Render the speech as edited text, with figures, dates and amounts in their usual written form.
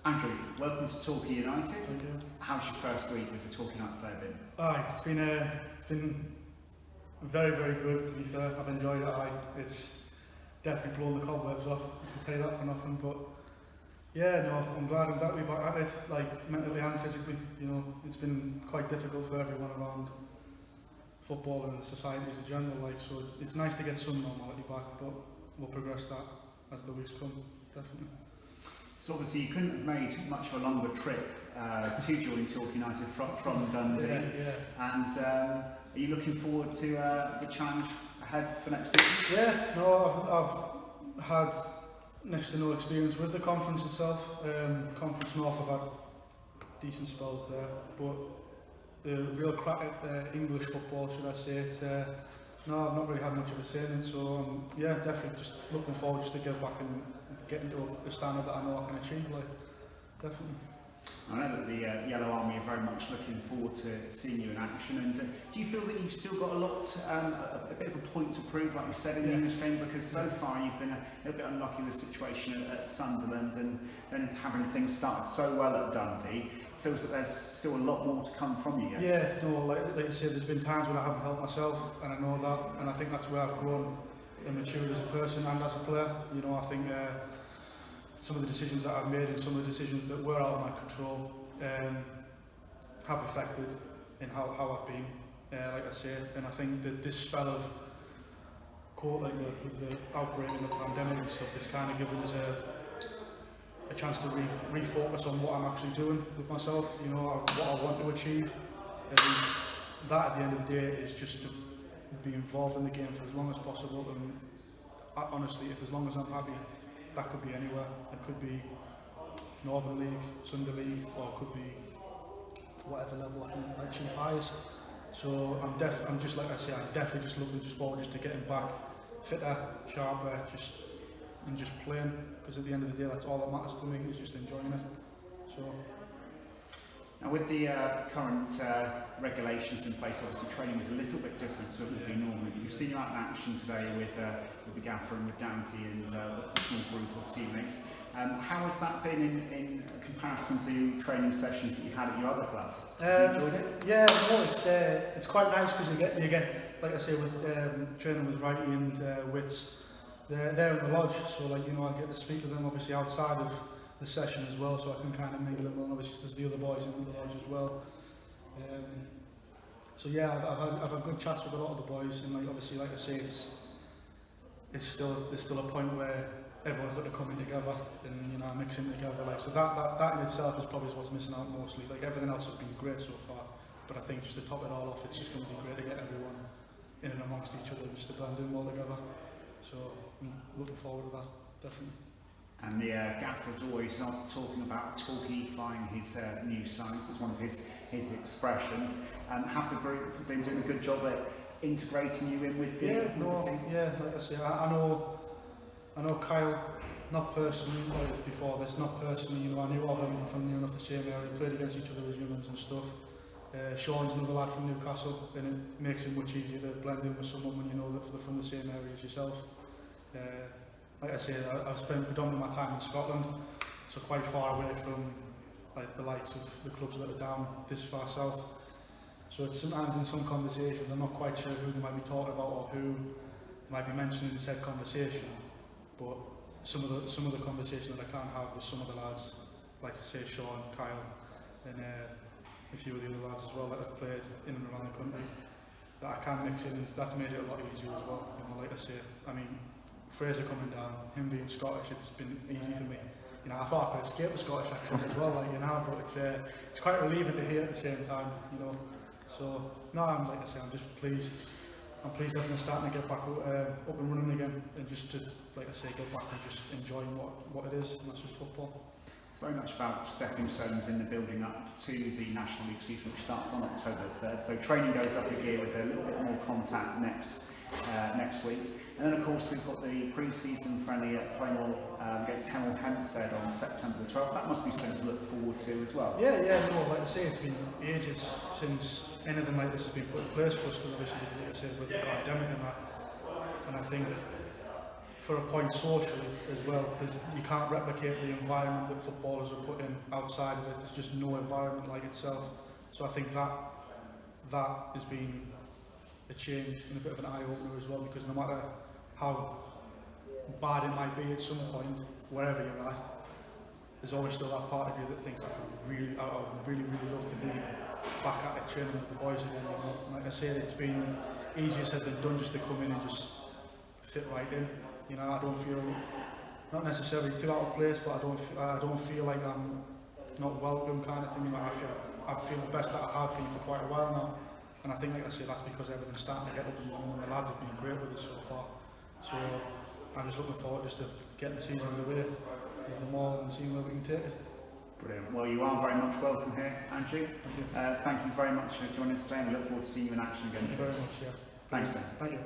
Andrew, welcome to Torquay United. Thank you. How's your first week as a Torquay United player been? It's been very, very good, to be fair. I've enjoyed it. It's definitely blown the cobwebs off. I can tell you that for nothing. But yeah, no, I'm glad to be back at it, like mentally and physically. You know, it's been quite difficult for everyone around football and society as a general. Like, so it's nice to get some normality back, but we'll progress that as the weeks come, definitely. So obviously you couldn't have made much of a longer trip to join Torquay United from Dundee. And are you looking forward to the challenge ahead for next season? Yeah, no, I've had next to no experience with the conference itself. Conference North, I've had decent spells there, but the real crack at English football, should I say, no, I've not really had much of a say in it, so yeah, definitely just looking forward just to get back and get into a standard that I know I can achieve, like, definitely. I know that the Yellow Army are very much looking forward to seeing you in action, and do you feel that you've still got a bit of a point to prove, like you said, in the English game, because so far you've been a little bit unlucky with the situation at Sunderland, and then having things started so well at Dundee, feels that there's still a lot more to come from you yet. Yeah, no, like I said, there's been times when I haven't helped myself, and I know that, and I think that's where I've grown and matured as a person and as a player. You know, I think some of the decisions that I've made and some of the decisions that were out of my control have affected in how I've been, like I say, and I think that this spell of like the outbreak and the pandemic and stuff, it's kind of given us a chance to refocus on what I'm actually doing with myself, you know, what I want to achieve, and that at the end of the day is just to be involved in the game for as long as possible. And honestly, if as long as I'm happy, that could be anywhere. It could be Northern League, Sunday League, or it could be whatever level I can achieve highest. So I'm just like I say, I'm definitely just looking forward to getting back fitter, sharper, just playing, because at the end of the day that's all that matters to me, is just enjoying it. So now with the current regulations in place, obviously training is a little bit different to what it would be normally. You've seen you out in action today with the gaffer and with Dante and a small group of teammates. How has that been in comparison to training sessions that you've had at your other clubs? Have you enjoyed it? Yeah, no, it's quite nice because you get like I say, with training with Righty and Wits, they're in the lodge, so like, you know, I get to speak to them obviously outside of the session as well, so I can kind of mingle them. Obviously there's the other boys in the lodge as well. So yeah, I've had good chats with a lot of the boys, and like obviously, like I say, there's still a point where everyone's got to come in together and, you know, mixing together. Like, so that in itself is probably what's missing out mostly. Like, everything else has been great so far, but I think just to top it all off, it's just going to be great to get everyone in and amongst each other, just to blend in all together. So I'm looking forward to that, definitely. And the gaffer's always talking about Torquay-fying his new signings. That's one of his expressions. Have the group been doing a good job at integrating you in with the team? Yeah, like I say, I know Kyle, not personally, like before this, not personally, you know, I knew of him from near enough the same area, we played against each other as humans and stuff. Sean's another lad from Newcastle, and it makes it much easier to blend in with someone when you know that they're from the same area as yourself. Like I say, I've spent predominantly my time in Scotland, so quite far away from like the likes of the clubs that are down this far south. So it's sometimes in some conversations I'm not quite sure who they might be talking about or who they might be mentioning in said conversation. But some of the conversation that I can have with some of the lads, like I say, Sean, Kyle, and a few of the other lads as well that have played in and around the country, that I can mix in, that's made it a lot easier as well. You know, like I say, I mean, Fraser coming down, him being Scottish, it's been easy for me. You know, I thought I could escape the Scottish accent as well, like, you know, but it's quite relieving to hear at the same time, you know. So no, I'm like I say, I'm just pleased. I'm pleased everyone's starting to get back up and running again, and just to, like I say, get back and just enjoying what it is, and that's just football. It's very much about stepping stones in the building up to the National League season, which starts on October 3rd. So training goes up a gear with a little bit more contact next week. And then of course we've got the pre-season friendly at Plainwell against Hemel Hempstead on September the 12th. That must be something to look forward to as well. Yeah, no, like I say, it's been ages since anything like this has been put in place for us, because obviously, like I said, with the pandemic and that, and I think for a point socially as well. You can't replicate the environment that footballers are put in outside of it. There's just no environment like itself. So I think that has been a change and a bit of an eye-opener as well, because no matter how bad it might be at some point, wherever you're at, there's always still that part of you that thinks I would really love to be back at it training with the boys again. You know? Like I said, it's been easier said than done just to come in and just fit right in. You know, I don't feel, not necessarily too out of place, but I don't feel like I'm not welcome kind of thing. You know, I feel the best that I have been for quite a while now, and I think, like I said, that's because everything's starting to get up and running, and the lads have been great with us so far. So I'm just looking forward just to getting the season underway with them all and seeing where we can take it. Brilliant. Well, you are very much welcome here, Andrew. Thank you very much for joining us today, and we look forward to seeing you in action again soon. Thank you very much. Yeah. Thanks, then. Thank you.